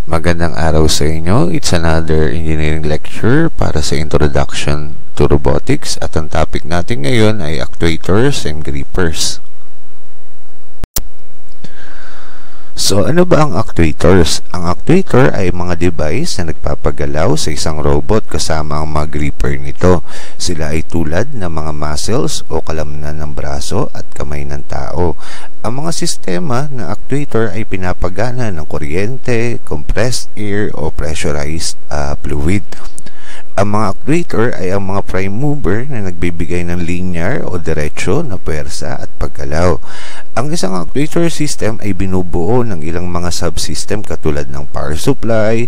Magandang araw sa inyo. It's another engineering lecture para sa Introduction to Robotics at ang topic natin ngayon ay actuators and grippers. So, ano ba ang actuators? Ang actuator ay mga device na nagpapagalaw sa isang robot kasama ang mga gripper nito. Sila ay tulad ng mga muscles o kalamnan ng braso at kamay ng tao. Ang mga sistema ng actuator ay pinapagana ng kuryente, compressed air o pressurized fluid. Ang mga actuator ay ang mga prime mover na nagbibigay ng linear o diretsyo na puwersa at paggalaw. Ang isang actuator system ay binubuo ng ilang mga subsystem katulad ng power supply,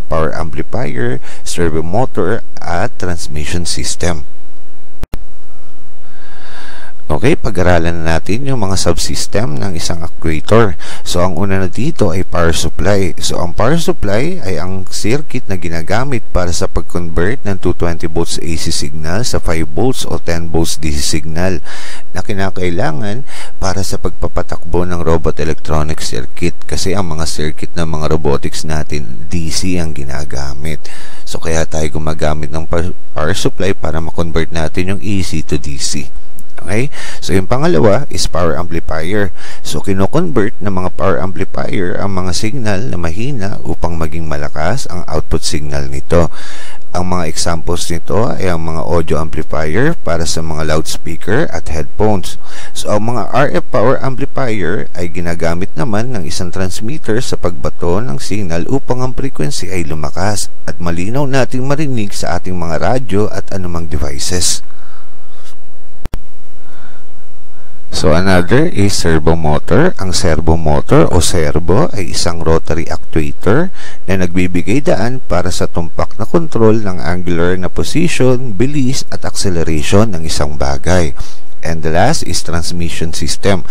power amplifier, servo motor at transmission system. Okay, pag-aralan natin yung mga subsystem ng isang actuator. So, ang una na dito ay power supply. So, ang power supply ay ang circuit na ginagamit para sa pag-convert ng 220 volts AC signal sa 5 volts o 10 volts DC signal na kinakailangan para sa pagpapatakbo ng robot electronic circuit. Kasi ang mga circuit ng mga robotics natin, DC ang ginagamit. So, kaya tayo gumagamit ng power supply para ma-convert natin yung AC to DC. Okay? So, yung pangalawa is power amplifier. So, kino-convert ng mga power amplifier ang mga signal na mahina upang maging malakas ang output signal nito. Ang mga examples nito ay ang mga audio amplifier para sa mga loudspeaker at headphones. So, ang mga RF power amplifier ay ginagamit naman ng isang transmitter sa pagbato ng signal upang ang frequency ay lumakas at malinaw nating marinig sa ating mga radyo at anumang devices. So, another is servo motor. Ang servo motor o servo ay isang rotary actuator na nagbibigay daan para sa tumpak na kontrol ng angular na position, bilis at acceleration ng isang bagay. And the last is transmission system.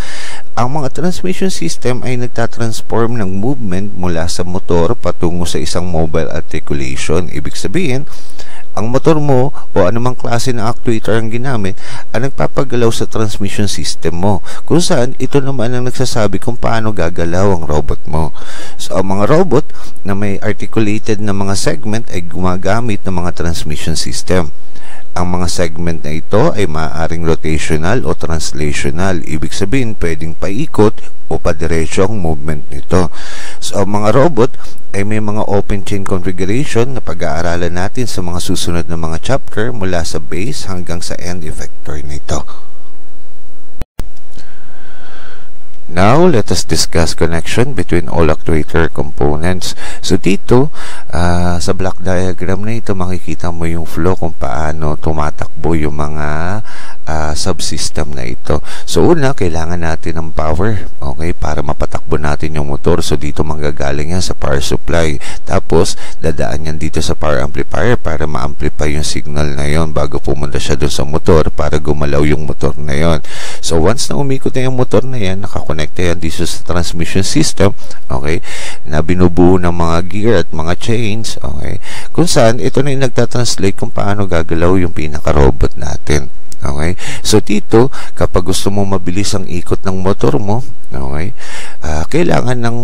Ang mga transmission system ay nagtatransform ng movement mula sa motor patungo sa isang mobile articulation. Ibig sabihin, ang motor mo o anumang klase ng actuator ang ginamit ang nagpapagalaw sa transmission system mo, kung saan ito naman ang nagsasabi kung paano gagalaw ang robot mo. So, ang mga robot na may articulated na mga segment ay gumagamit ng mga transmission system. Ang mga segment na ito ay maaaring rotational o translational. Ibig sabihin, pwedeng paikot o padiretso ang movement nito. So, ang mga robot ay may mga open chain configuration na pag-aaralan natin sa mga susunod na mga chapter mula sa base hanggang sa end effector nito. Now, let us discuss connection between all actuator components. So, dito, sa block diagram na ito, makikita mo yung flow kung paano tumatakbo yung mga subsystem na ito. So, una, kailangan natin ng power, okay, para mapatakbo natin yung motor. So, dito manggagaling yan sa power supply. Tapos, dadaan yan dito sa power amplifier para ma-amplify yung signal na yon bago pumunta siya doon sa motor para gumalaw yung motor na yon. So, once na umikot na yung motor na yan, nakakonekta yan dito sa transmission system, okay, na binubuo ng mga gear at mga chains, okay, kung saan ito na yung nagtatranslate kung paano gagalaw yung pinaka-robot natin. Okay? So, dito, kapag gusto mo mabilis ang ikot ng motor mo, okay, kailangan ng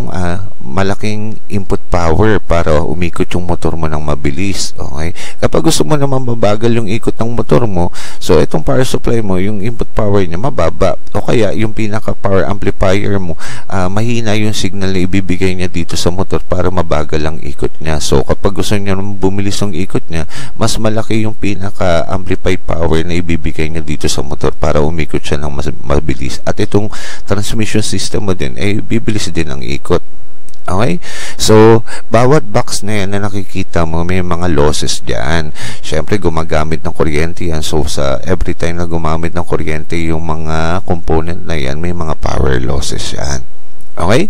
malaking input power para umikot yung motor mo ng mabilis. Okay? Kapag gusto mo naman mabagal yung ikot ng motor mo, so, itong power supply mo, yung input power niya mababa. O kaya, yung pinaka-power amplifier mo, mahina yung signal na ibibigay niya dito sa motor para mabagal ang ikot niya. So, kapag gusto niya bumilis ang ikot niya, mas malaki yung pinaka-amplify power na ibibigay niya dito sa motor para umikot siya ng mas mabilis. At itong transmission system mo din ay bibilis din ang ikot. Okay? So, bawat box na yan na nakikita mo, may mga losses dyan. Siyempre, gumagamit ng kuryente yan. So, sa every time na gumamit ng kuryente yung mga component na yan, may mga power losses yan. Okay?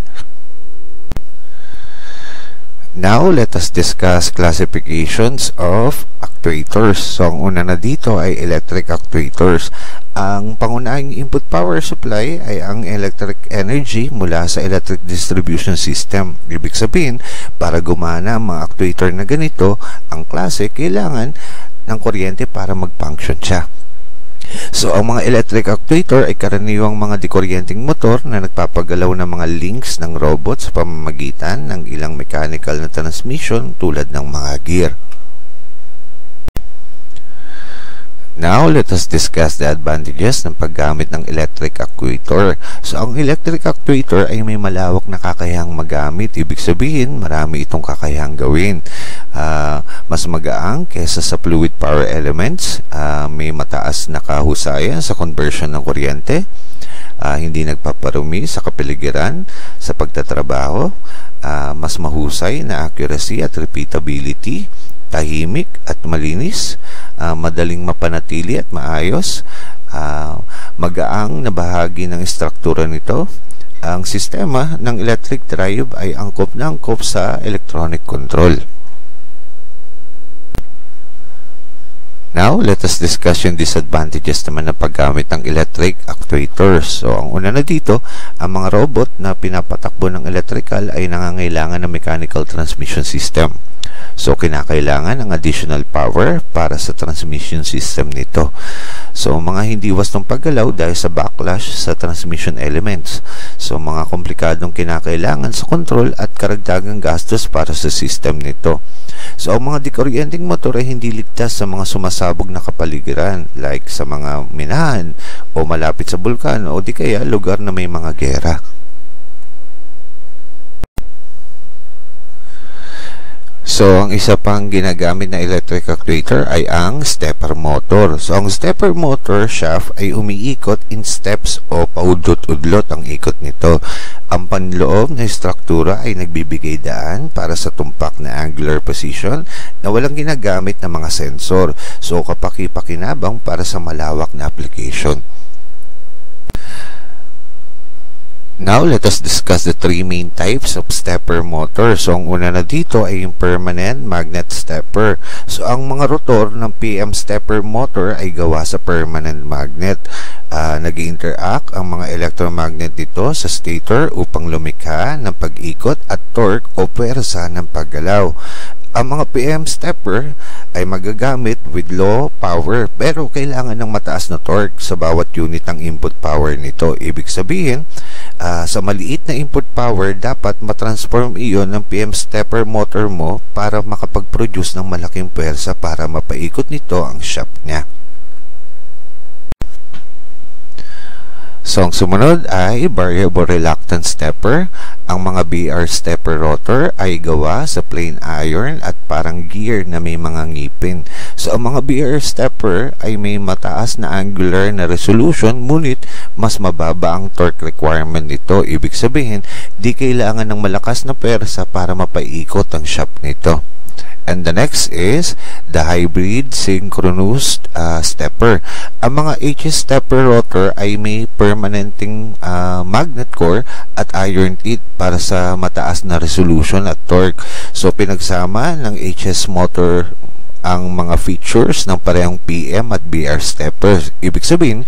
Now, let us discuss classifications of actuators. So, ang una na dito ay electric actuators. Ang pangunahing input power supply ay ang electric energy mula sa electric distribution system. Ibig sabihin, para gumana ang mga actuator na ganito, ang klase, kailangan ng kuryente para mag-function siya. So, ang mga electric actuator ay karaniwang mga dikuryenteng motor na nagpapagalaw ng mga links ng robot sa pamamagitan ng ilang mechanical na transmission tulad ng mga gear. Now, let us discuss the advantages ng paggamit ng electric actuator. So, ang electric actuator ay may malawak na kakayahang magamit. Ibig sabihin, marami itong kakayahang gawin. Mas magaang kesa sa fluid power elements. May mataas na kahusayan sa conversion ng kuryente. Hindi nagpaparumi sa kapaligiran sa pagtatrabaho. Mas mahusay na accuracy at repeatability. Tahimik at malinis, madaling mapanatili at maayos, magaang na bahagi ng struktura nito. Ang sistema ng electric drive ay angkop na angkop sa electronic control. Now, let us discuss yung disadvantages naman ng paggamit ng electric actuators. So, ang una na dito, ang mga robot na pinapatakbo ng electrical ay nangangailangan ng mechanical transmission system. So, kinakailangan ng additional power para sa transmission system nito. So, mga hindi wastong paggalaw dahil sa backlash sa transmission elements. So, mga komplikadong kinakailangan sa control at karagdagang gastos para sa system nito. So, ang mga dikuryenteng motor ay hindi ligtas sa mga sumasabog na kapaligiran like sa mga minahan o malapit sa bulkan o di kaya lugar na may mga gera. So, ang isa pang ginagamit na electric actuator ay ang stepper motor. So, ang stepper motor shaft ay umiikot in steps o paudlot-udlot ang ikot nito. Ang panloob na struktura ay nagbibigay daan para sa tumpak na angular position na walang ginagamit na mga sensor. So, kapaki-pakinabang para sa malawak na application. Now, let us discuss the three main types of stepper motor. So, ang una na dito ay yung permanent magnet stepper. So, ang mga rotor ng PM stepper motor ay gawa sa permanent magnet. Nag-interact ang mga electromagnet dito sa stator upang lumikha ng pag-ikot at torque o puwersa ng paggalaw. Ang mga PM stepper ay magagamit with low power pero kailangan ng mataas na torque sa bawat unit ng input power nito. Ibig sabihin, sa maliit na input power, dapat matransform iyon ng PM stepper motor mo para makapag-produce ng malaking puwersa para mapaikot nito ang shaft niya. So, ang sumunod ay variable reluctance stepper. Ang mga BR stepper rotor ay gawa sa plain iron at parang gear na may mga ngipin. So, ang mga BR stepper ay may mataas na angular na resolution, ngunit mas mababa ang torque requirement nito. Ibig sabihin, di kailangan ng malakas na pwersa para mapaikot ang shaft nito. And the next is the hybrid synchronous stepper. Ang mga HS stepper rotor ay may permanenting magnet core at iron teeth para sa mataas na resolution at torque. So, pinagsama ng HS motor ang mga features ng parehong PM at BR stepper. Ibig sabihin,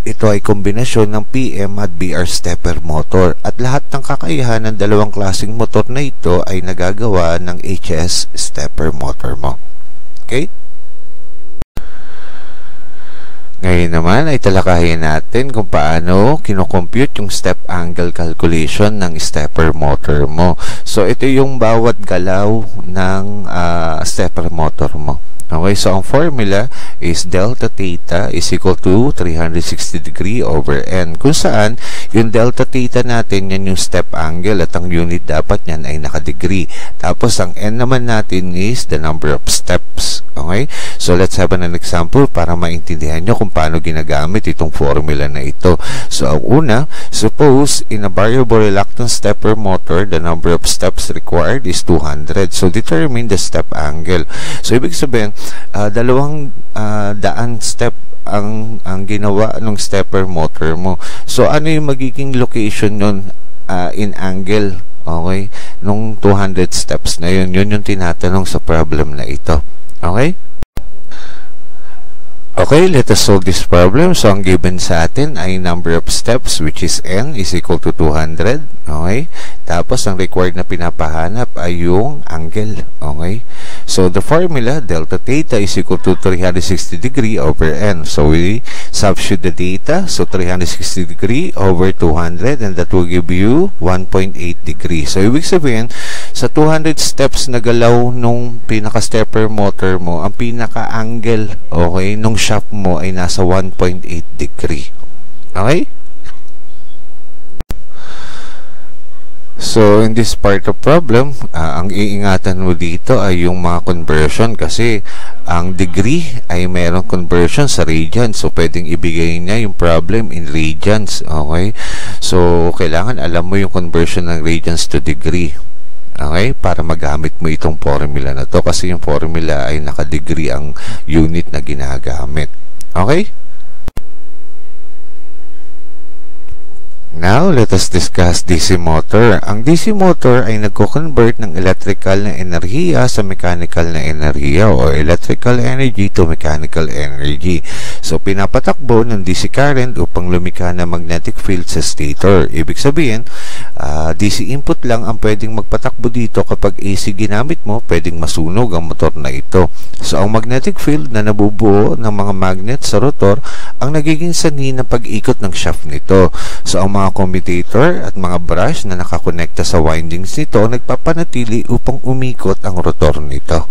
ito ay kombinasyon ng PM at BR stepper motor at lahat ng kakayahan ng dalawang klaseng motor na ito ay nagagawa ng HS stepper motor mo. Okay? Ngayon naman ay talakayin natin kung paano kinocompute yung step angle calculation ng stepper motor mo. So, ito yung bawat galaw ng stepper motor mo. Okay, so ang formula is delta theta is equal to 360 degree over n, kung saan yung delta theta natin yan yung step angle at ang unit dapat yan ay naka-degree. Tapos ang n naman natin is the number of steps. Okay, so let's have an example para maintindihan nyo kung paano ginagamit itong formula na ito. So ang una, suppose in a variable reluctance stepper motor, the number of steps required is 200. So determine the step angle. So ibig sabihin, dalawang daan step ang ginawa ng stepper motor mo. So ano yung magiging location nun in angle, okay, nung 200 steps na yun? Yun yung tinatanong sa problem na ito. Okay? Okay, let us solve this problem. So, ang given sa atin ay number of steps, which is n, is equal to 200. Okay? Tapos, ang required na pinapahanap ay yung angle. Okay? So the formula, delta theta is equal to 360 degree over n. So we substitute the data. So 360 degree over 200, and that will give you 1.8 degree. So ibig sabihin, sa 200 steps na galaw nung pinaka-stepper motor mo, ang pinaka-angle, okay, nung shaft mo ay nasa 1.8 degree. Okay? So, in this part of problem, ang iingatan mo dito ay yung mga conversion, kasi ang degree ay mayroong conversion sa radians. So, pwedeng ibigay niya yung problem in radians. Okay? So, kailangan alam mo yung conversion ng radians to degree. Okay? Para magamit mo itong formula na to, kasi yung formula ay naka-degree ang unit na ginagamit. Okay? Now, let us discuss DC motor. Ang DC motor ay nagko-convert ng electrical na enerhiya sa mechanical na enerhiya, o electrical energy to mechanical energy. So, pinapatakbo ng DC current upang lumikha ng magnetic field sa stator. Ibig sabihin, DC input lang ang pwedeng magpatakbo dito. Kapag AC ginamit mo, pwedeng masunog ang motor na ito. So, ang magnetic field na nabubuo ng mga magnet sa rotor ang nagiging sanhi ng pag-ikot ng shaft nito. So, ang mga commutator at mga brush na nakakonekta sa windings nito nagpapanatili upang umikot ang rotor nito.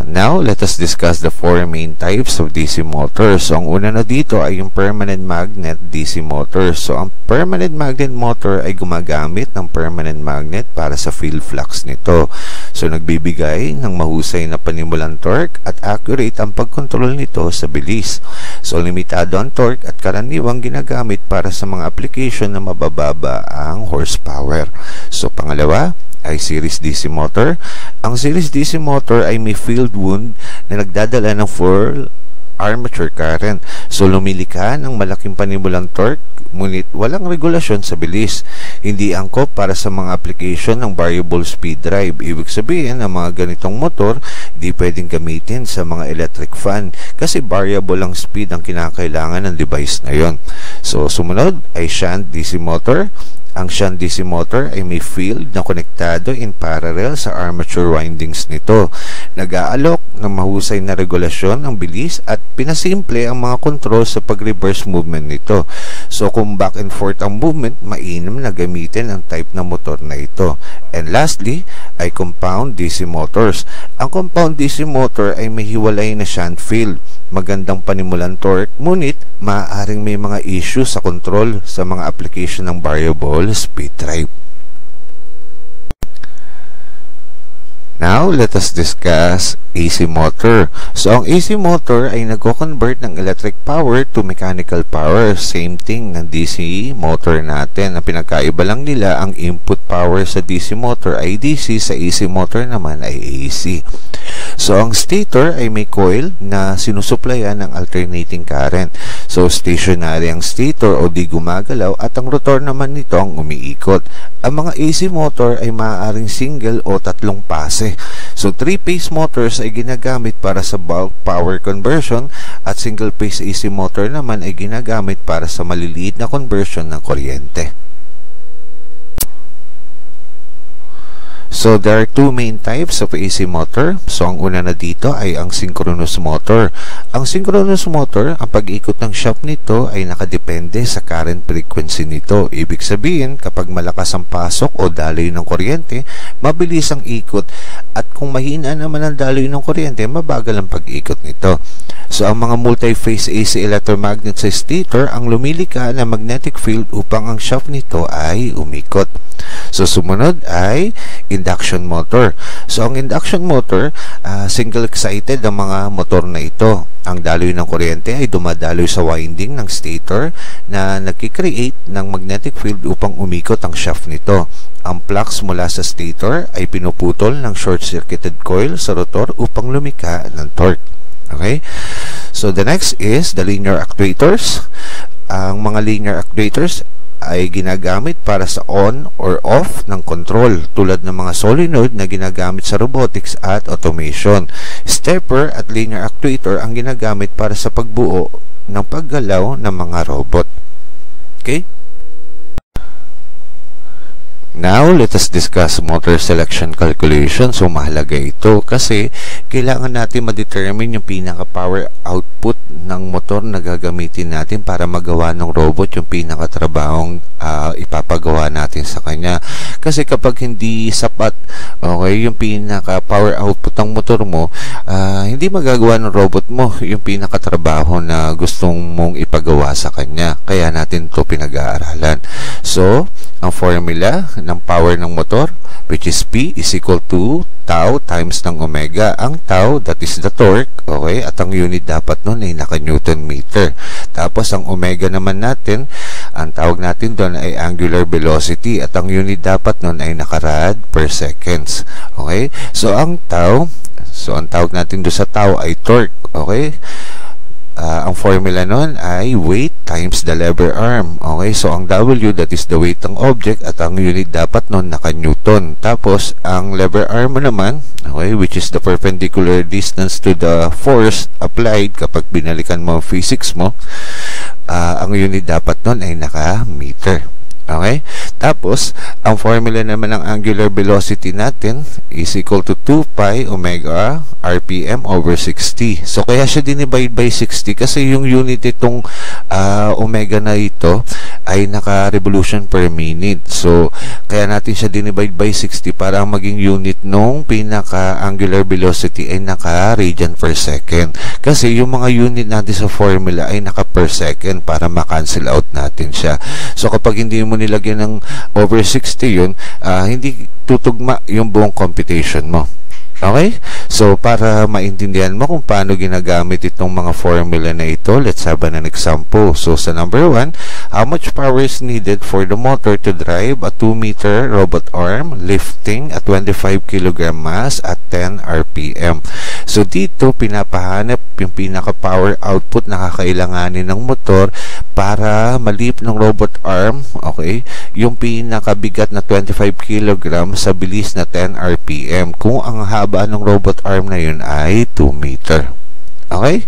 Now, let us discuss the four main types of DC motors. So, ang una na dito ay yung permanent magnet DC motor. So, ang permanent magnet motor ay gumagamit ng permanent magnet para sa field flux nito. So, nagbibigay ng mahusay na panimulang torque at accurate ang pagkontrol nito sa bilis. So, limitado ang torque at karaniwang ginagamit para sa mga application na mabababa ang horsepower. So, pangalawa ay series DC motor. Ang series DC motor ay may field wound na nagdadala ng full armature current. So, lumilikha ng malaking panimulang torque, ngunit walang regulasyon sa bilis. Hindi angkop para sa mga application ng variable speed drive. Ibig sabihin, ang mga ganitong motor di pwedeng gamitin sa mga electric fan, kasi variable ang speed ang kinakailangan ng device na yon. So, sumunod ay shunt DC motor. Ang shunt DC motor ay may field na konektado in parallel sa armature windings nito. Nag-aalok ng mahusay na regulasyon ng bilis at pinasimple ang mga control sa pag-reverse movement nito. So, kung back and forth ang movement, mainam na gamitin ang type na motor na ito. And lastly, ay compound DC motors. Ang compound DC motor ay may hiwalay na shunt field, magandang panimulang torque, ngunit maaaring may mga issue sa control sa mga application ng variable speed drive. Now, let us discuss AC motor. So, ang AC motor ay nagko-convert ng electric power to mechanical power. Same thing ng DC motor natin. Ang pinagkaiba lang nila, ang input power sa DC motor ay DC, sa AC motor naman ay AC. So, ang stator ay may coil na sinusuplayan ng alternating current. So, stationary ang stator o di gumagalaw, at ang rotor naman nito ang umiikot. Ang mga AC motor ay maaaring single o tatlong pase. So, 3-phase motors ay ginagamit para sa bulk power conversion, at single-phase AC motor naman ay ginagamit para sa maliliit na conversion ng kuryente. So, there are two main types of AC motor. So, ang una na dito ay ang synchronous motor. Ang synchronous motor, ang pag-ikot ng shaft nito ay nakadepende sa current frequency nito. Ibig sabihin, kapag malakas ang pasok o daloy ng kuryente, mabilis ang ikot. At kung mahina naman ang daloy ng kuryente, mabagal ang pag-ikot nito. So, ang mga multi-phase AC electromagnet sa stator ang lumilika ng magnetic field upang ang shaft nito ay umikot. So, sumunod ay induction motor. So, ang induction motor, single-excited ang mga motor na ito. Ang daloy ng kuryente ay dumadaloy sa winding ng stator na nagkikreate ng magnetic field upang umikot ang shaft nito. Ang flux mula sa stator ay pinuputol ng short-circuited coil sa rotor upang lumikha ng torque. Okay? So, the next is the linear actuators. Ang mga linear actuators ay ginagamit para sa on or off ng control, tulad ng mga solenoid na ginagamit sa robotics at automation. Stepper at linear actuator ang ginagamit para sa pagbuo ng paggalaw ng mga robot. Okay? Now, let us discuss motor selection calculation. So, mahalaga ito kasi kailangan natin ma-determine yung pinaka-power output ng motor na gagamitin natin para magawa ng robot yung pinaka-trabahong ipapagawa natin sa kanya. Kasi kapag hindi sapat, okay, yung pinaka-power output ng motor mo, hindi magagawa ng robot mo yung pinaka-trabaho na gustong mong ipagawa sa kanya. Kaya natin ito pinag-aaralan. So, ang formula ng power ng motor, which is P is equal to tau times ng omega. Ang tau, that is the torque, okay? At ang unit dapat nun ay naka-Newton meter. Tapos ang omega naman natin, ang tawag natin doon ay angular velocity. At ang unit dapat nun ay naka-rad per seconds. Okay? So ang tau, ang tawag natin doon sa tau ay torque. Okay? Ang formula nun ay weight times the lever arm. Okay, so ang W, that is the weight ng object, at ang unit dapat nun naka-Newton. Tapos ang lever arm mo naman, okay, which is the perpendicular distance to the force applied kapag binalikan mo ang physics mo, ang unit dapat nun ay naka-meter. Okay? Tapos, ang formula naman ng angular velocity natin is equal to 2 pi omega RPM over 60. So, kaya siya dinivide by 60 kasi yung unit itong omega na ito ay naka-revolution per minute. So, kaya natin siya dinivide by 60 para maging unit nung pinaka-angular velocity ay naka-radian per second. Kasi yung mga unit natin sa formula ay naka-per second para ma-cancel out natin siya. So, kapag hindi mo nilagyan ng over 60 yun, hindi tutugma yung buong computation mo. Okay? So, para maintindihan mo kung paano ginagamit itong mga formula na ito, let's have an example. So, sa number 1, how much power is needed for the motor to drive a 2-meter robot arm lifting a 25 kg mass at 10 RPM? So, dito, pinapahanap yung pinaka-power output na kakailanganin ng motor para malip ng robot arm, okay, yung pinakabigat na 25 kg sa bilis na 10 RPM. Kung ang haba ng robot arm na yun ay 2 meter. Okay?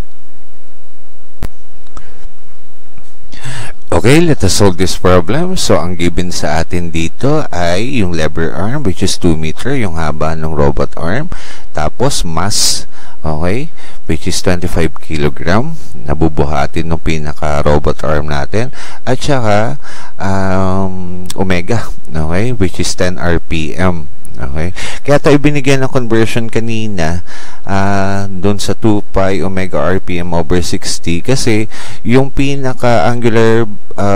Okay, let us solve this problem. So, ang given sa atin dito ay yung lever arm, which is 2 meter, yung haba ng robot arm. Tapos, mass, okay, which is 25 kg, nabubuhatin ng pinaka-robot arm natin. At saka, omega, okay, which is 10 RPM. Okay? Kaya tayo binigyan ng conversion kanina doon sa 2 pi omega RPM over 60 kasi yung pinaka-angular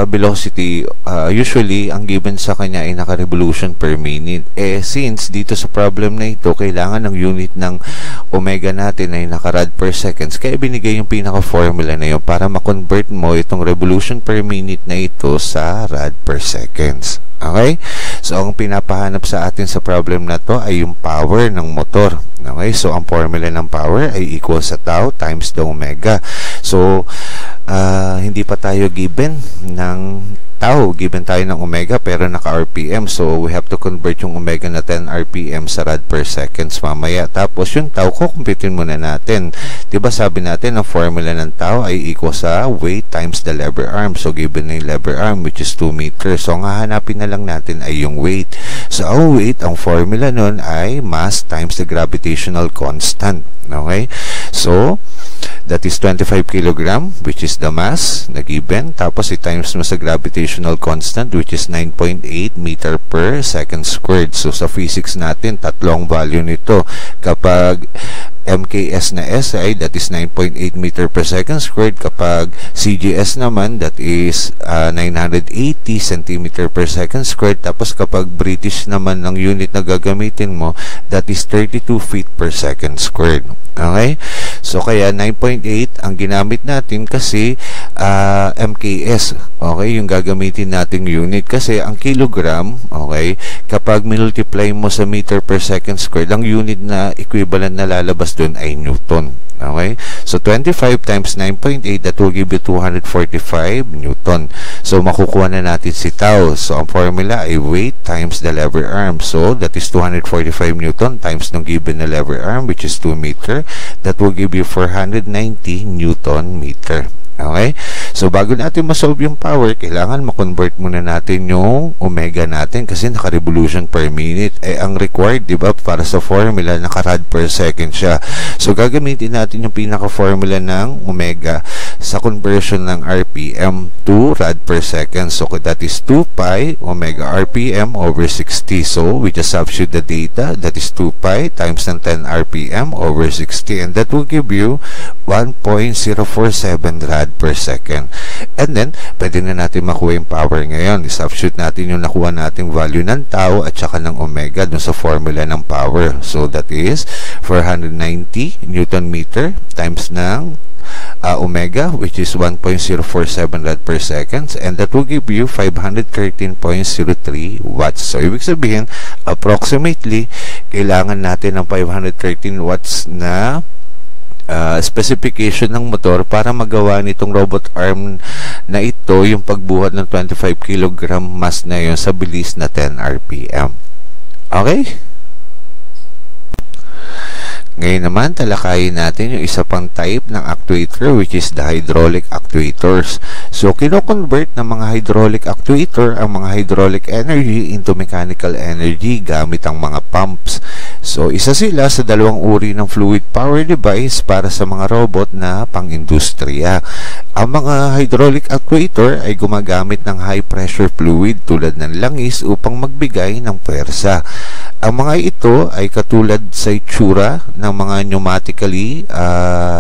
velocity usually ang given sa kanya ay naka-revolution per minute. Since dito sa problem na ito kailangan ng unit ng omega natin ay naka-rad per seconds, kaya binigay yung pinaka-formula na yun para ma-convert mo itong revolution per minute na ito sa rad per seconds. Okay? So, ang pinapahanap sa atin sa problem na to ay yung power ng motor. Okay? So, ang formula ng power ay equal sa tau times the omega. So, hindi pa tayo given ng tau, given tayo ng omega pero naka-RPM. So, we have to convert yung omega na 10 RPM sa rad per seconds mamaya. Tapos, yung tau, kukumpitin muna natin. Diba sabi natin, ang formula ng tau ay equal sa weight times the lever arm. So, given na yung lever arm, which is 2 meters. So, ang hahanapin na lang natin ay yung weight. So, ang weight, ang formula nun ay mass times the gravitational constant. Okay? So, that is 25 kg, which is the mass na given. Tapos, i-times mo sa gravitational constant, which is 9.8 meter per second squared. So, sa physics natin, tatlong value nito. Kapag MKS na SI, that is 9.8 meter per second squared. Kapag CGS naman, that is 980 centimeter per second squared. Tapos kapag British naman ang unit na gagamitin mo, that is 32 feet per second squared. Okay? So, kaya 9.8 ang ginamit natin kasi MKS, okay, yung gagamitin nating unit. Kasi ang kilogram, okay, kapag multiply mo sa meter per second squared, ang unit na equivalent na lalabas dun ay Newton. Okay? So, 25 times 9.8, that will give you 245 Newton. So, makukuha na natin si tau. So, ang formula ay weight times the lever arm. So, that is 245 Newton times ng given na lever arm, which is 2 meter. That will give you 490 Newton meter. Okay? So, bago natin masolve yung power, kailangan ma-convert muna natin yung omega natin kasi naka-revolution per minute. Ang required, di ba, para sa formula, naka-rad per second siya. So, gagamitin natin yung pinaka-formula ng omega sa conversion ng RPM to rad per second. So, that is 2 pi omega RPM over 60. So, we just substitute the data. That is 2 pi times ng 10 RPM over 60. And that will give you 1.047 rad per second. And then, pwede na natin makuha yung power ngayon. I-substitute natin yung nakuha nating value ng tau at saka ng omega dun sa formula ng power. So, that is 490 Newton meter times ng omega, which is 1.047 rad per second, and that will give you 513.03 watts. So, ibig sabihin, approximately, kailangan natin ng 513 watts na specification ng motor para magawa nitong robot arm na ito yung pagbuhat ng 25 kg mass na yun sa bilis na 10 RPM. Okay? Ngayon naman, talakayin natin yung isa pang type ng actuator, which is the hydraulic actuators. So, kino-convert ng mga hydraulic actuator ang mga hydraulic energy into mechanical energy gamit ang mga pumps. So, isa sila sa dalawang uri ng fluid power device para sa mga robot na pang-industriya. Ang mga hydraulic actuator ay gumagamit ng high pressure fluid tulad ng langis upang magbigay ng puwersa. Ang mga ito ay katulad sa itsura ng mga pneumatically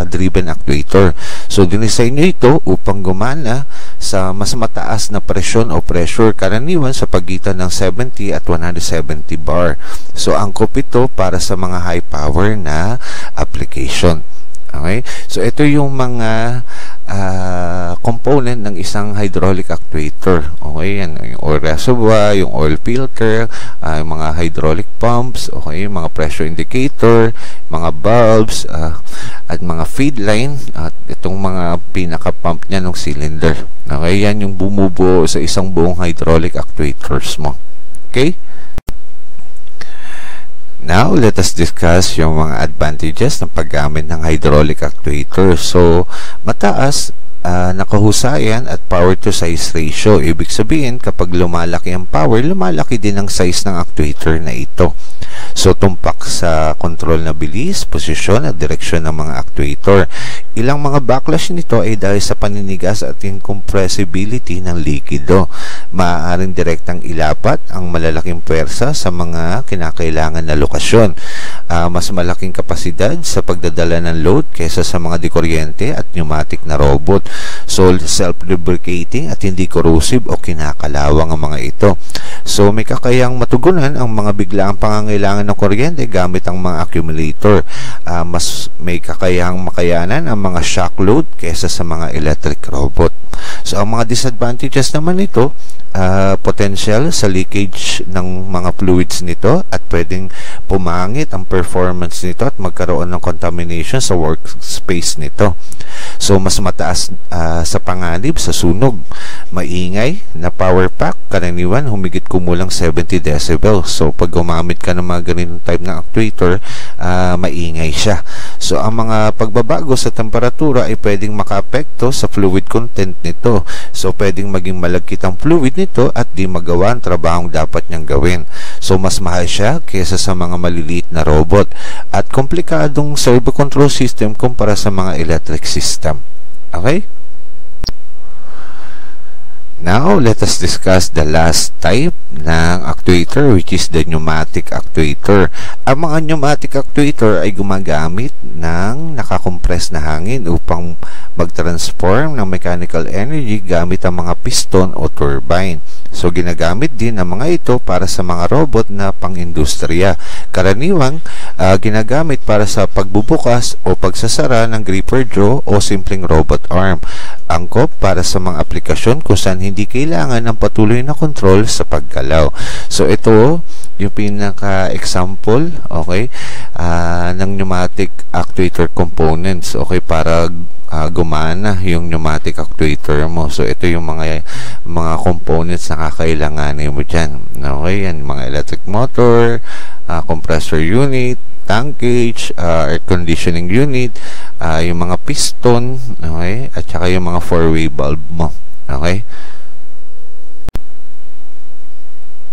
driven actuator. So, dinisign nyo ito upang gumana sa mas mataas na presyon o pressure, karaniwan sa pagitan ng 70 at 170 bar. So, angkop ito para sa mga high power na application. Okay? So, ito yung mga component ng isang hydraulic actuator. Okay? Yan, yung oil reservoir, yung oil filter, yung mga hydraulic pumps, okay? Yung mga pressure indicator, mga valves, at mga feed line, at itong mga pinaka-pump niya ng cylinder. Okay? Yan yung bumubuo sa isang buong hydraulic actuators mo. Okay? Now, let us discuss yung mga advantages ng paggamit ng hydraulic actuator. So, mataas na kahusayan at power to size ratio. Ibig sabihin, kapag lumalaki ang power, lumalaki din ang size ng actuator na ito. So, tumpak sa control na bilis, posisyon at direksyon ng mga actuator. Ilang mga backlash nito ay dahil sa paninigas at incompressibility ng likido. Maaaring direktang ilapat ang malalaking puwersa sa mga kinakailangan na lokasyon. Mas malaking kapasidad sa pagdadala ng load kaysa sa mga dikuryente at pneumatic na robot. So, self-lubricating at hindi corrosive o kinakalawang ang mga ito. So, may kakayang matugunan ang mga biglaang pangangailangan ng kuryente gamit ang mga accumulator. Mas may kakayang makayanan ang mga shock load kaysa sa mga electric robot. So, ang mga disadvantages naman nito, potential sa leakage ng mga fluids nito at pwedeng pumangit ang performance nito at magkaroon ng contamination sa workspace nito. So, mas mataas sa panganib sa sunog. Maingay na power pack, karaniwan humigit kumulang 70 decibel. So, pag gumamit ka ng mga ganitong type ng actuator, maingay siya. So, ang mga pagbabago sa temperatura ay pwedeng makaapekto sa fluid content nito. So, pwedeng maging malagkit ang fluid nito at di magawa ang trabahong dapat niyang gawin. So, mas mahal siya kaysa sa mga maliliit na robot at komplikadong servo control system kumpara sa mga electric system. Okay? Now, let us discuss the last type ng actuator, which is the pneumatic actuator. Ang mga pneumatic actuator ay gumagamit ng nakakompress na hangin upang mag-transform ng mechanical energy gamit ang mga piston o turbine. So, ginagamit din ang mga ito para sa mga robot na pang-industriya. Karaniwang ginagamit para sa pagbubukas o pagsasara ng gripper jaw o simpleng robot arm. Angkop para sa mga aplikasyon kung saan hindi kailangan ng patuloy na control sa paggalaw. So, ito yung pinaka-example, okay, ng pneumatic actuator components, okay, para gumana yung pneumatic actuator mo. So, ito yung mga components na kakailanganin mo dyan. Okay, yan, mga electric motor, compressor unit, tank gauge, air conditioning unit, yung mga piston, okay, at saka yung mga four-way valve mo. Okay?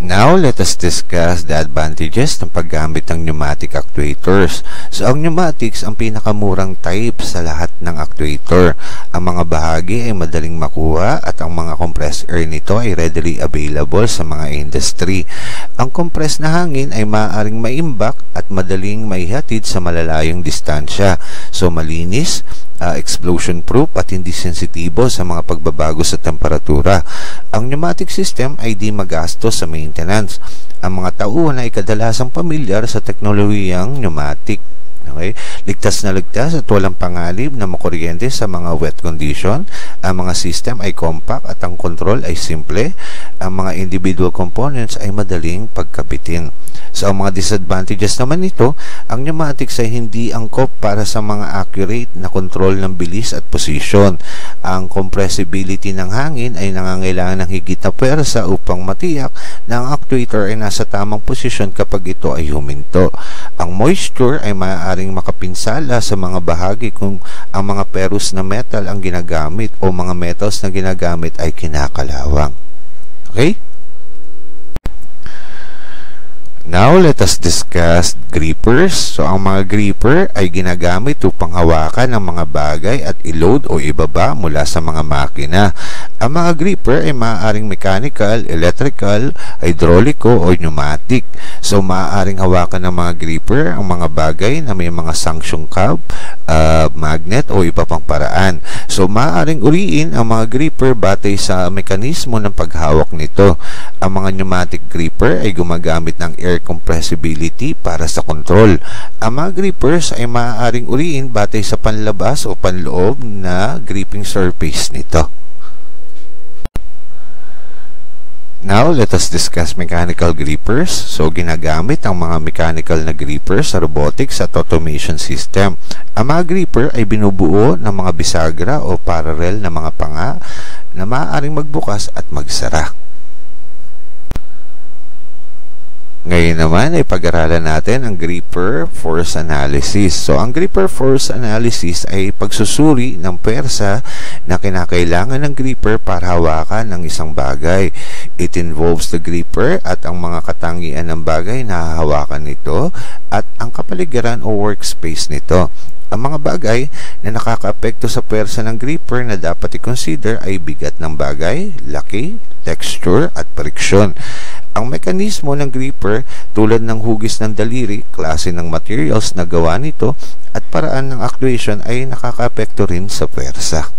Now, let us discuss the advantages ng paggamit ng pneumatic actuators. So, ang pneumatics ang pinakamurang type sa lahat ng actuator. Ang mga bahagi ay madaling makuha at ang mga compressed air nito ay readily available sa mga industry. Ang compressed na hangin ay maaaring maimbak at madaling maihatid sa malalayong distansya. So, malinis, explosion proof at hindi sensitibo sa mga pagbabago sa temperatura. Ang pneumatic system ay di magastos sa maintenance. Ang mga tauhan ay kadalasang pamilyar sa teknolohiyang pneumatic. Okay? Ligtas na ligtas at walang pangalib na makuryente sa mga wet condition. Ang mga system ay compact at ang control ay simple. Ang mga individual components ay madaling pagkabitin. So, ang mga disadvantages naman nito, ang pneumatics ay hindi angkop para sa mga accurate na control ng bilis at position. Ang compressibility ng hangin ay nangangailangan ng higit na pwersa upang matiyak na ang actuator ay nasa tamang posisyon kapag ito ay huminto. Ang moisture ay maaaring makapinsala sa mga bahagi kung ang mga ferrous na metal ang ginagamit o mga metals na ginagamit ay kinakalawang. Okay? Now, let us discuss grippers. So, ang mga gripper ay ginagamit upang hawakan ang mga bagay at i-load o ibaba mula sa mga makina. Ang mga gripper ay maaaring mechanical, electrical, hydraulico o pneumatic. So, maaaring hawakan ng mga gripper ang mga bagay na may mga suction cup, magnet o iba pang paraan. So, maaaring uriin ang mga gripper batay sa mekanismo ng paghawak nito. Ang mga pneumatic gripper ay gumagamit ng air compressibility para sa control. Ang mga grippers ay maaaring uriin batay sa panlabas o panloob na gripping surface nito. Now, let us discuss mechanical grippers. So, ginagamit ang mga mechanical na grippers sa robotics at automation system. Ang mga gripper ay binubuo ng mga bisagra o parallel na mga panga na maaaring magbukas at magsara. Ngayon naman ay pag-aralan natin ang gripper force analysis. So, ang gripper force analysis ay pagsusuri ng pwersa na kinakailangan ng gripper para hawakan ng isang bagay. It involves the gripper at ang mga katangian ng bagay na hahawakan nito at ang kapaligiran o workspace nito. Ang mga bagay na nakakaapekto sa pwersa ng gripper na dapat i-consider ay bigat ng bagay, laki, texture, at friction. Ang mekanismo ng gripper tulad ng hugis ng daliri, klase ng materials na gawa nito, at paraan ng actuation ay nakakaapekto rin sa pwersa.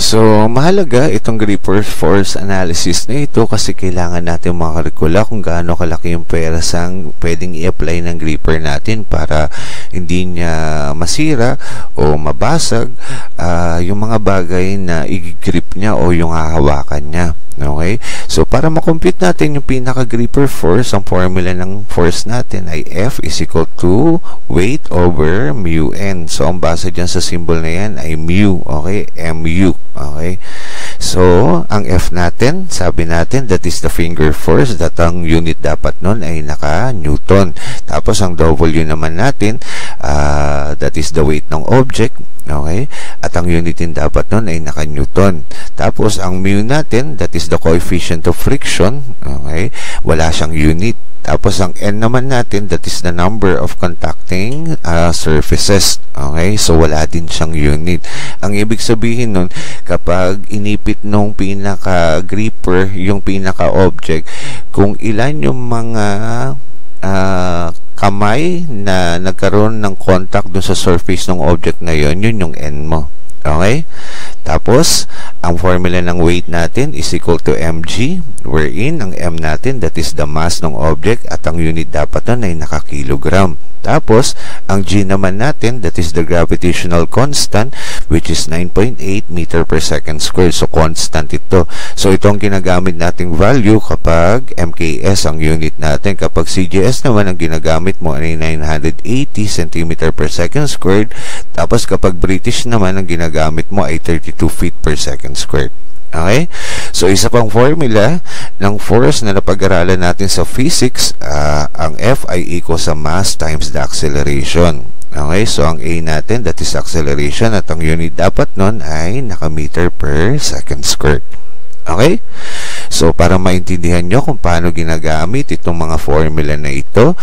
So, mahalaga itong gripper force analysis na ito kasi kailangan natin makakalkula kung gaano kalaki yung pwersang pwedeng i-apply ng gripper natin para hindi niya masira o mabasag yung mga bagay na i-grip niya o yung hahawakan niya. Okay? So, para makompute natin yung pinaka-gripper force, ang formula ng force natin ay F is equal to weight over mu N. So, ang base dyan sa symbol na yan ay mu. Okay? MU. Okay? So, ang F natin, sabi natin, that is the finger force, that ang unit dapat nun ay naka-Newton. Tapos, ang W naman natin, that is the weight ng object. Okay? At ang unit din dapat nun ay naka-Newton. Tapos, ang mu natin, that is the coefficient of friction. Okay? Wala siyang unit. Tapos, ang N naman natin, that is the number of contacting surfaces. Okay? So, wala din siyang unit. Ang ibig sabihin nun, kapag inipit nung pinaka-gripper, yung pinaka-object, kung ilan yung mga kamay na nagkaroon ng contact dun sa surface ng object na yun, yun yung N mo. Okay? Tapos, ang formula ng weight natin is equal to mg, wherein ang m natin, that is the mass ng object, at ang unit dapat nun ay nakakilogram. Tapos, ang g naman natin, that is the gravitational constant, which is 9.8 meter per second squared. So, constant ito. So, ito ang ginagamit nating value kapag MKS ang unit natin. Kapag CGS naman ang ginagamit mo ay 980 centimeter per second squared. Tapos, kapag British naman ang ginagamit mo ay 32 feet per second squared. Okay? So, isa pang formula ng force na napag-aralan natin sa physics, ang F ay equal sa mass times the acceleration. Okay? So, ang A natin, that is acceleration, at ang unit dapat nun ay naka-meter per second squared. Okay? So, para maintindihan nyo kung paano ginagamit itong mga formula na ito,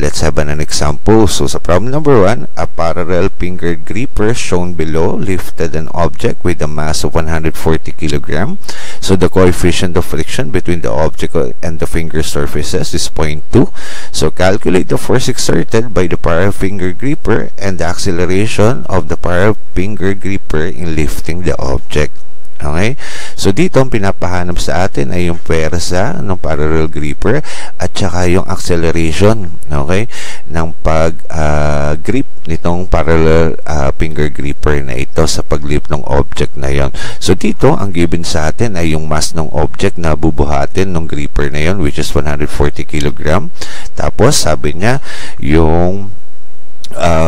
let's have an example. So, sa problem number 1, a parallel fingered gripper shown below lifted an object with a mass of 140 kg. So, the coefficient of friction between the object and the finger surfaces is 0.2. So, calculate the force exerted by the parallel fingered gripper and the acceleration of the parallel fingered gripper in lifting the object. Okay? So, dito, ang pinapahanap sa atin ay yung pwersa ng parallel gripper at saka yung acceleration, okay, ng pag-grip nitong parallel finger gripper na ito sa pag-lift ng object na yon. So, dito, ang given sa atin ay yung mass ng object na bubuhatin ng gripper na yon, which is 140 kg. Tapos, sabi niya, yung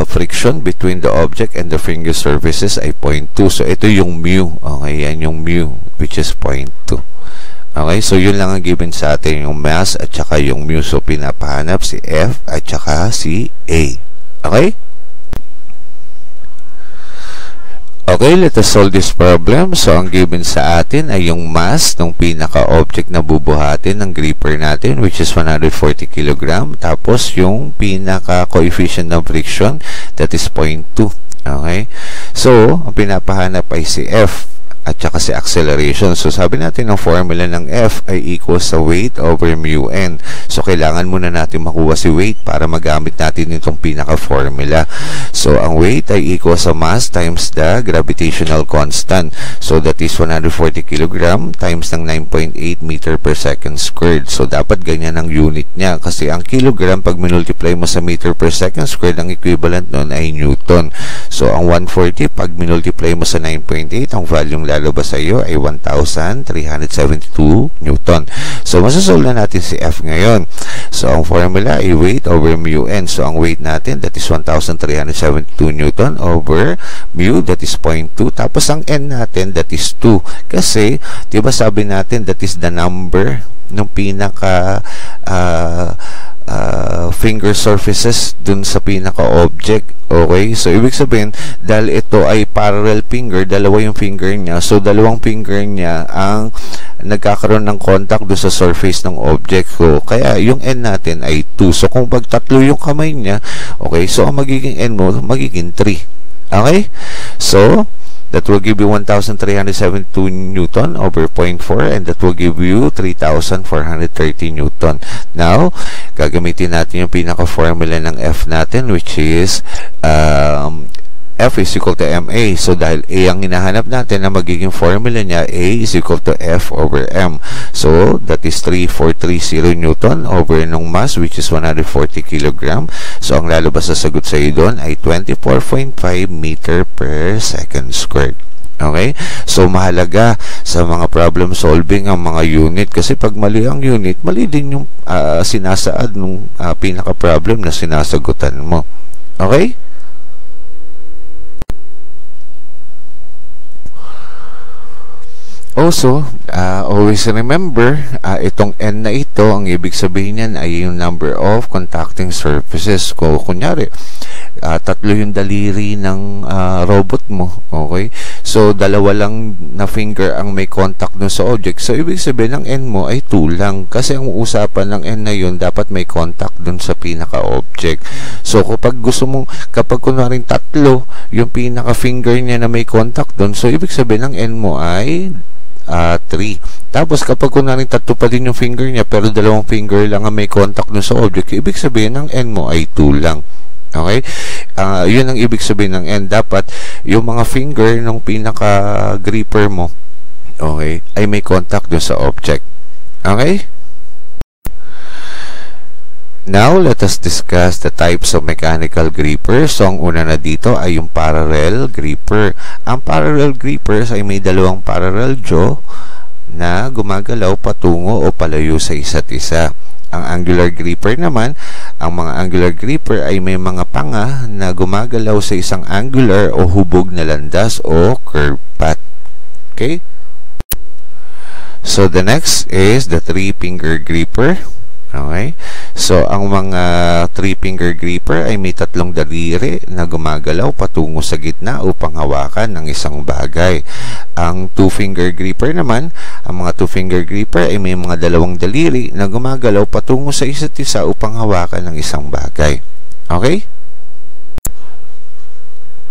friction between the object and the finger surfaces ay 0.2. So, ito yung mu. Okay, yan yung mu, which is 0.2. Okay, so yun lang ang given sa atin, yung mass at saka yung mu. So, pinapahanap si F at saka si A. Okay? Okay, let us solve this problem. So, ang given sa atin ay yung mass ng pinaka-object na bubuhatin ng gripper natin, which is 140 kg. Tapos, yung pinaka-coefficient ng friction, that is 0.2. Okay? So, ang pinapahanap ay si F at saka si acceleration. So, sabi natin ang formula ng F ay equal sa weight over mu n. So, kailangan muna natin makuha si weight para magamit natin itong pinaka-formula. So, ang weight ay equal sa mass times the gravitational constant. So, that is 140 kg times ng 9.8 meter per second squared. So, dapat ganyan ang unit niya. Kasi ang kilogram, pag minultiply mo sa meter per second squared, ang equivalent nun ay newton. So, ang 140, pag minultiply mo sa 9.8, ang volume lalabas sa iyo ay 1,372 Newton. So, masasolve na natin si F ngayon. So, ang formula ay weight over mu n. So, ang weight natin, that is 1,372 Newton over mu, that is 0.2. Tapos, ang n natin, that is 2. Kasi, di ba sabi natin, that is the number ng pinaka finger surfaces dun sa pinaka-object. Okay? So, ibig sabihin, dahil ito ay parallel finger, dalawa yung finger niya. So, dalawang finger niya ang nagkakaroon ng contact dun sa surface ng object. So, kaya yung n natin ay 2. So, kung pag tatlo yung kamay niya, okay, so, ang magiging n mo, magiging 3. Okay? So, that will give you 1,372 Newton over 0.4, and that will give you 3,430 Newton. Now, gagamitin natin yung pinaka-formula ng F natin, which is F is equal to MA. So, dahil A ang hinahanap natin, na magiging formula niya, A is equal to F over M. So, that is 3,430 Newton over nung mass, which is 140 kg. So, ang lalabas sa sagot sa iyo doon ay 24.5 meter per second squared. Okay? So, mahalaga sa mga problem solving ang mga unit. Kasi pag mali ang unit, mali din yung sinasaad ng pinaka-problem na sinasagutan mo. Okay? Also, always remember, itong n na ito, ang ibig sabihin niyan ay yung number of contacting surfaces. Kung kunyari, tatlo yung daliri ng robot mo, okay? So, dalawa lang na finger ang may contact dun sa object. So, ibig sabihin ng n mo ay 2 lang. Kasi ang usapan ng n na yun, dapat may contact dun sa pinaka-object. So, kapag gusto mong, kapag kunwaring tatlo, yung pinaka-finger niya na may contact dun, so, ibig sabihin ng n mo ay 3. Tapos kapag kunwaring tatlo pa din yung finger niya pero dalawang finger lang ang may contact dun sa object, ibig sabihin ng n mo ay 2 lang. Okay? Yun ang ibig sabihin ng n. Dapat yung mga finger ng pinaka gripper mo, okay, ay may contact dun sa object. Okay? Now, let us discuss the types of mechanical grippers. So, ang una na dito ay yung parallel gripper. Ang parallel grippers ay may dalawang parallel jaw na gumagalaw patungo o palayo sa isa't isa. Ang angular gripper naman, ang mga angular gripper ay may mga panga na gumagalaw sa isang angular o hubog na landas o curve path. Okay? So, the next is the 3-finger gripper. Okay? So, ang mga 3-finger gripper ay may 3 daliri na gumagalaw patungo sa gitna upang hawakan ng isang bagay. Ang 2-finger gripper naman, ang mga 2-finger gripper ay may mga 2 daliri na gumagalaw patungo sa isa't isa upang hawakan ng isang bagay. Okay?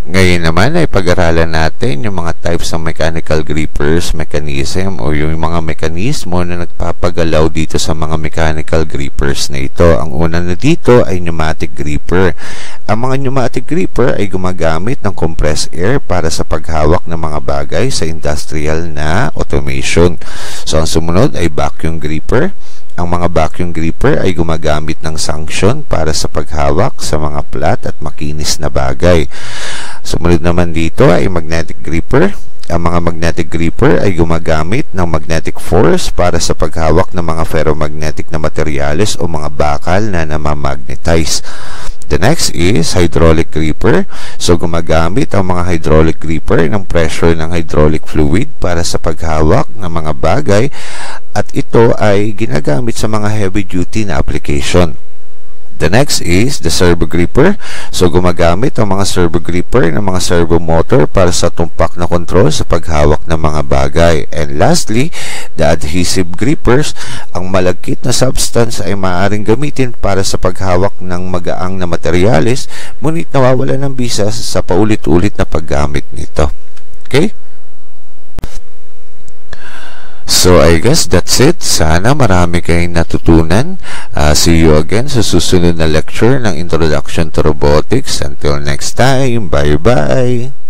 Ngayon naman ay pag-aralan natin yung mga types ng mechanical grippers, mechanism, o yung mga mekanismo na nagpapagalaw dito sa mga mechanical grippers na ito. Ang una na dito ay pneumatic gripper. Ang mga pneumatic gripper ay gumagamit ng compressed air para sa paghawak ng mga bagay sa industrial na automation. So, ang sumunod ay vacuum gripper. Ang mga vacuum gripper ay gumagamit ng suction para sa paghawak sa mga flat at makinis na bagay. Sumunod naman dito ay magnetic gripper. Ang mga magnetic gripper ay gumagamit ng magnetic force para sa paghawak ng mga ferromagnetic na materyales o mga bakal na namamagnetize. The next is hydraulic gripper. So, gumagamit ang mga hydraulic gripper ng pressure ng hydraulic fluid para sa paghawak ng mga bagay at ito ay ginagamit sa mga heavy-duty na application. The next is the servo gripper. So, gumagamit ang mga servo gripper ng mga servo motor para sa tumpak na control sa paghawak ng mga bagay. And lastly, the adhesive grippers. Ang malagkit na substance ay maaaring gamitin para sa paghawak ng magaang na materyales, ngunit nawawala ng bisa sa paulit-ulit na paggamit nito. Okay? So, I guess that's it. Sana marami kayong natutunan. See you again sa susunod na lecture ng Introduction to Robotics. Until next time, bye-bye!